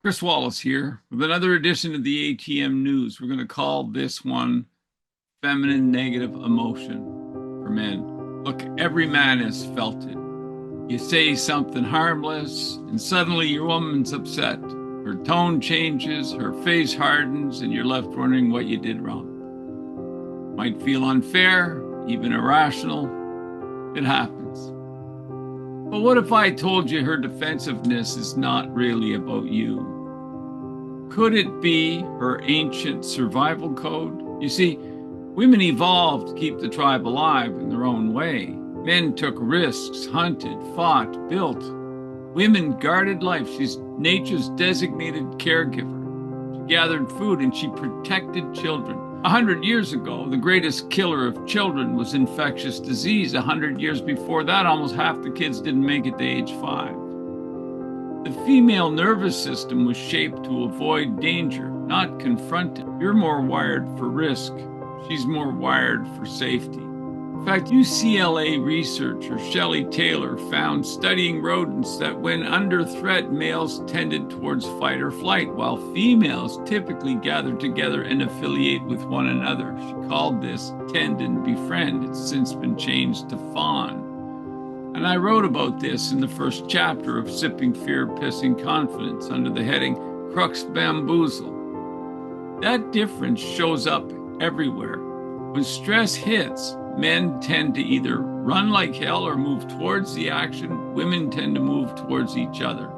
Chris Wallace here with another edition of the ATM News. We're going to call this one Feminine Negative Emotion for Men. Look, every man has felt it. You say something harmless, and suddenly your woman's upset. Her tone changes, her face hardens, and you're left wondering what you did wrong. Might feel unfair, even irrational. It happens. But what if I told you her defensiveness is not really about you? Could it be her ancient survival code? You see, women evolved to keep the tribe alive in their own way. Men took risks, hunted, fought, built. Women guarded life. She's nature's designated caregiver. She gathered food and she protected children. 100 years ago, the greatest killer of children was infectious disease. 100 years before that, almost half the kids didn't make it to age 5. The female nervous system was shaped to avoid danger, not confront it. You're more wired for risk. She's more wired for safety. In fact, UCLA researcher Shelley Taylor found studying rodents that when under threat, males tended towards fight or flight, while females typically gathered together and affiliate with one another. She called this tend and befriend. It's since been changed to fawn. And I wrote about this in the first chapter of Sipping Fear, Pissing Confidence under the heading Crux Bamboozle. That difference shows up everywhere. When stress hits, men tend to either run like hell or move towards the action. Women tend to move towards each other.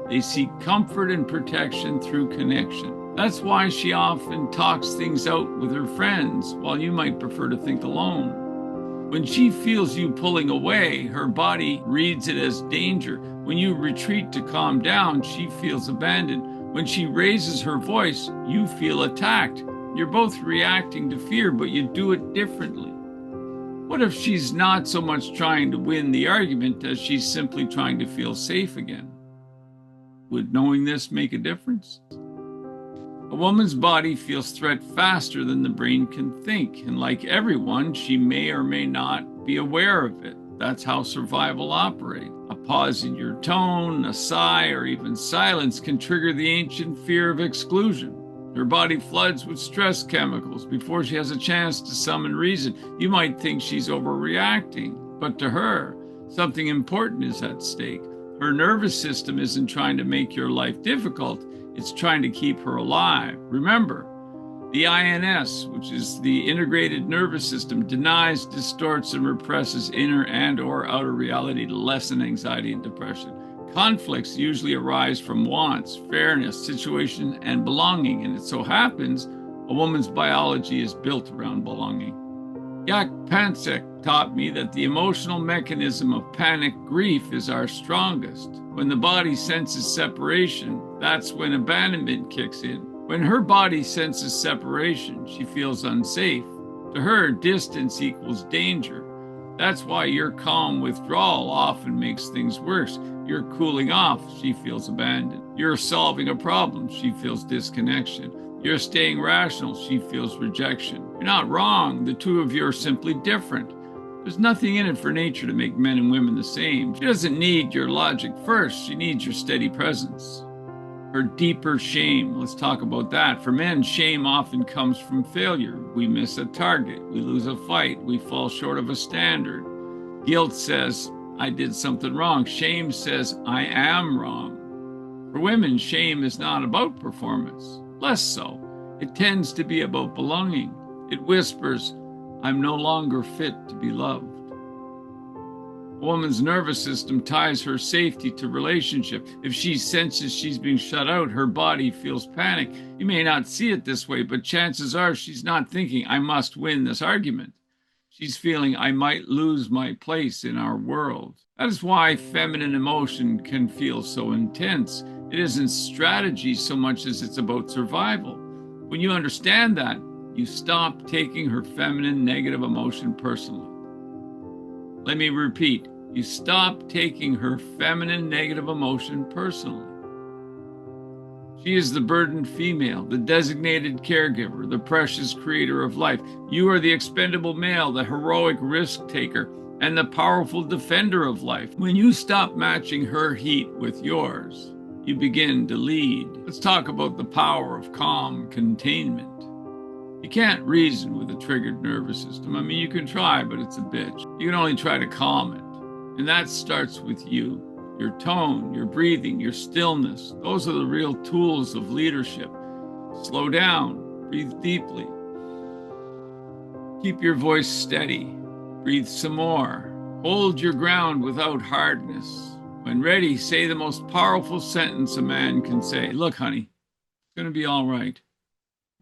They seek comfort and protection through connection. That's why she often talks things out with her friends, while you might prefer to think alone. When she feels you pulling away, her body reads it as danger. When you retreat to calm down, she feels abandoned. When she raises her voice, you feel attacked. You're both reacting to fear, but you do it differently. What if she's not so much trying to win the argument as she's simply trying to feel safe again? Would knowing this make a difference? A woman's body feels threat faster than the brain can think, and like everyone, she may or may not be aware of it. That's how survival operates. A pause in your tone, a sigh, or even silence can trigger the ancient fear of exclusion. Her body floods with stress chemicals before she has a chance to summon reason. You might think she's overreacting, but to her, something important is at stake. Her nervous system isn't trying to make your life difficult. It's trying to keep her alive. Remember, the INS, which is the integrated nervous system, denies, distorts, and represses inner and/or outer reality to lessen anxiety and depression. Conflicts usually arise from wants, fairness, situation, and belonging, and it so happens a woman's biology is built around belonging. Jack Pansek taught me that the emotional mechanism of panic grief is our strongest. When the body senses separation, that's when abandonment kicks in. When her body senses separation, she feels unsafe. To her, distance equals danger. That's why your calm withdrawal often makes things worse. You're cooling off, she feels abandoned. You're solving a problem, she feels disconnection. You're staying rational, she feels rejection. You're not wrong, the two of you are simply different. There's nothing in it for nature to make men and women the same. She doesn't need your logic first, she needs your steady presence. Her deeper shame, let's talk about that. For men, shame often comes from failure. We miss a target, we lose a fight, we fall short of a standard. Guilt says, I did something wrong. Shame says, I am wrong. For women, shame is not about performance. Less so. It tends to be about belonging. It whispers, I'm no longer fit to be loved. A woman's nervous system ties her safety to relationship. If she senses she's being shut out, her body feels panic. You may not see it this way, but chances are she's not thinking, I must win this argument. She's feeling, I might lose my place in our world. That is why feminine emotion can feel so intense. It isn't strategy so much as it's about survival. When you understand that, you stop taking her feminine negative emotion personally. Let me repeat, you stop taking her feminine negative emotion personally. She is the burdened female, the designated caregiver, the precious creator of life. You are the expendable male, the heroic risk taker, and the powerful defender of life. When you stop matching her heat with yours, you begin to lead. Let's talk about the power of calm containment. You can't reason with a triggered nervous system. I mean, you can try, but it's a bitch. You can only try to calm it. And that starts with you. Your tone, your breathing, your stillness. Those are the real tools of leadership. Slow down. Breathe deeply. Keep your voice steady. Breathe some more. Hold your ground without hardness. When ready, say the most powerful sentence a man can say. Look, honey, it's going to be all right.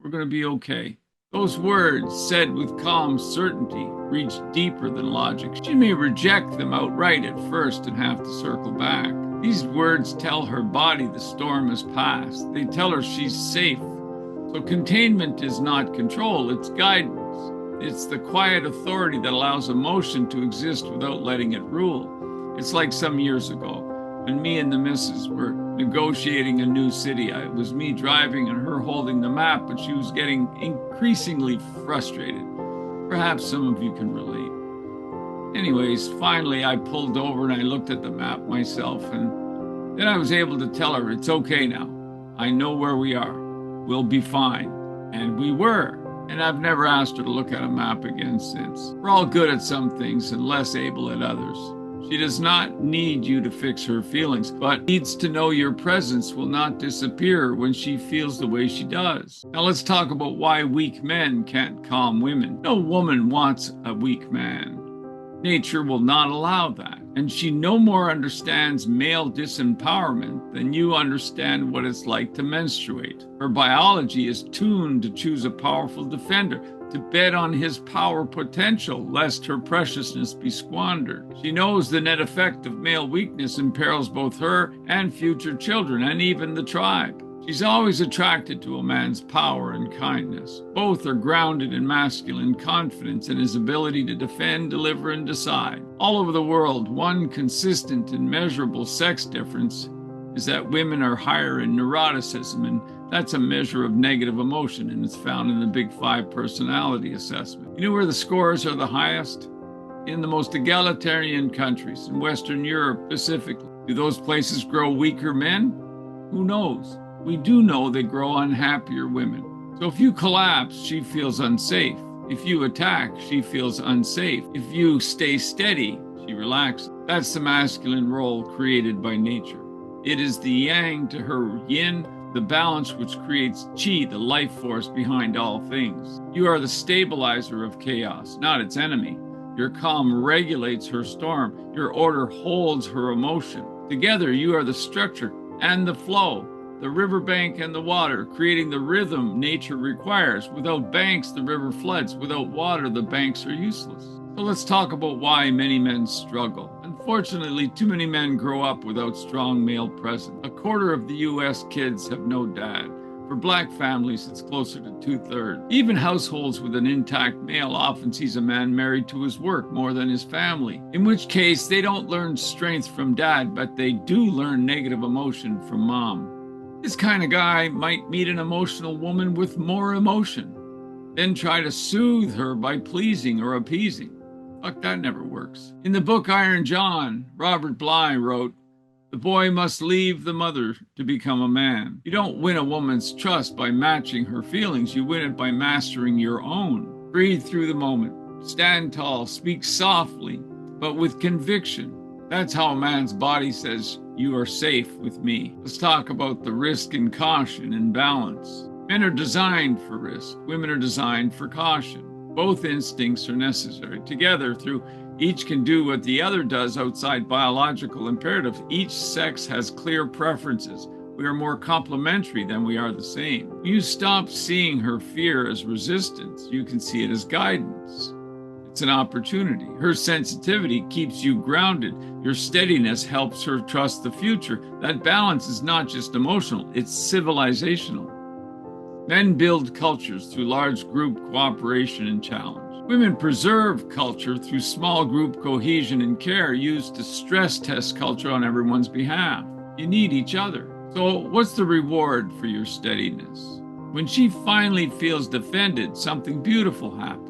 We're going to be okay. Those words, said with calm certainty, reach deeper than logic. She may reject them outright at first and have to circle back. These words tell her body the storm has passed. They tell her she's safe. So containment is not control, it's guidance. It's the quiet authority that allows emotion to exist without letting it rule. It's like some years ago when me and the missus were negotiating a new city. It was me driving and her holding the map, but she was getting increasingly frustrated. Perhaps some of you can relate. Anyways, finally I pulled over and I looked at the map myself, and then I was able to tell her, it's okay now. I know where we are. We'll be fine. And we were. And I've never asked her to look at a map again since. We're all good at some things and less able at others. She does not need you to fix her feelings, but needs to know your presence will not disappear when she feels the way she does. Now let's talk about why weak men can't calm women. No woman wants a weak man. Nature will not allow that. And she no more understands male disempowerment than you understand what it's like to menstruate. Her biology is tuned to choose a powerful defender, to bet on his power potential, lest her preciousness be squandered. She knows the net effect of male weakness imperils both her and future children, and even the tribe. She's always attracted to a man's power and kindness. Both are grounded in masculine confidence and his ability to defend, deliver, and decide. All over the world, one consistent and measurable sex difference is that women are higher in neuroticism, and that's a measure of negative emotion, and it's found in the Big Five personality assessment. You know where the scores are the highest? In the most egalitarian countries, in Western Europe specifically. Do those places grow weaker men? Who knows? We do know they grow unhappier women. So if you collapse, she feels unsafe. If you attack, she feels unsafe. If you stay steady, she relaxes. That's the masculine role created by nature. It is the yang to her yin, the balance which creates chi, the life force behind all things. You are the stabilizer of chaos, not its enemy. Your calm regulates her storm. Your order holds her emotion. Together, you are the structure and the flow, the riverbank and the water, creating the rhythm nature requires. Without banks, the river floods. Without water, the banks are useless. So let's talk about why many men struggle. Unfortunately, too many men grow up without strong male presence. A quarter of the U.S. kids have no dad. For Black families, it's closer to 2/3. Even households with an intact male often sees a man married to his work more than his family, in which case they don't learn strength from dad, but they do learn negative emotion from mom. This kind of guy might meet an emotional woman with more emotion, then try to soothe her by pleasing or appeasing. Fuck, that never works. In the book Iron John, Robert Bly wrote, "The boy must leave the mother to become a man." You don't win a woman's trust by matching her feelings. You win it by mastering your own. Breathe through the moment. Stand tall. Speak softly, but with conviction. That's how a man's body says, you are safe with me. Let's talk about the risk and caution and balance. Men are designed for risk. Women are designed for caution. Both instincts are necessary. Together, through each can do what the other does outside biological imperatives. Each sex has clear preferences. We are more complementary than we are the same. You stop seeing her fear as resistance. You can see it as guidance. It's an opportunity. Her sensitivity keeps you grounded. Your steadiness helps her trust the future. That balance is not just emotional, it's civilizational. Men build cultures through large group cooperation and challenge. Women preserve culture through small group cohesion and care used to stress test culture on everyone's behalf. You need each other. So what's the reward for your steadiness? When she finally feels defended, something beautiful happens.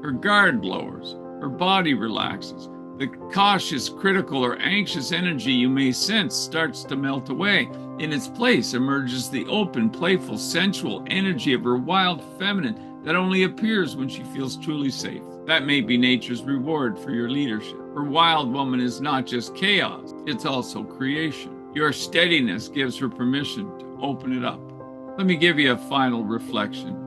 Her guard lowers, her body relaxes, The cautious, critical, or anxious energy you may sense starts to melt away. In its place emerges the open, playful, sensual energy of her wild feminine that only appears when she feels truly safe. That may be nature's reward for your leadership. Her wild woman is not just chaos, it's also creation. Your steadiness gives her permission to open it up. Let me give you a final reflection.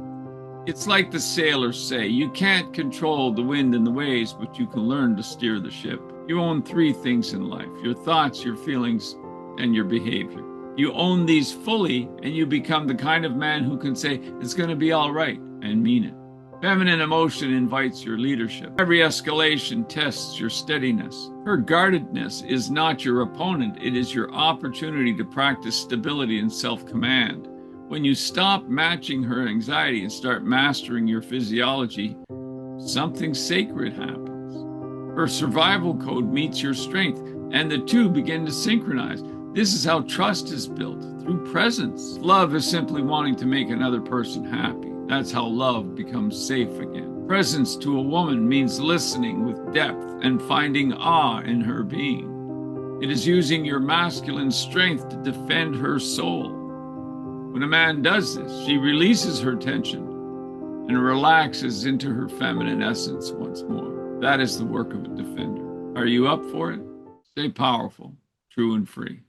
It's like the sailors say, you can't control the wind and the waves, but you can learn to steer the ship. You own three things in life: your thoughts, your feelings, and your behavior. You own these fully, and you become the kind of man who can say, it's going to be all right, and mean it. Feminine emotion invites your leadership. Every escalation tests your steadiness. Her guardedness is not your opponent, it is your opportunity to practice stability and self-command. When you stop matching her anxiety and start mastering your physiology, something sacred happens. Her survival code meets your strength, and the two begin to synchronize. This is how trust is built, through presence. Love is simply wanting to make another person happy. That's how love becomes safe again. Presence to a woman means listening with depth and finding awe in her being. It is using your masculine strength to defend her soul. When a man does this, she releases her tension and relaxes into her feminine essence once more. That is the work of a defender. Are you up for it? Stay powerful, true and free.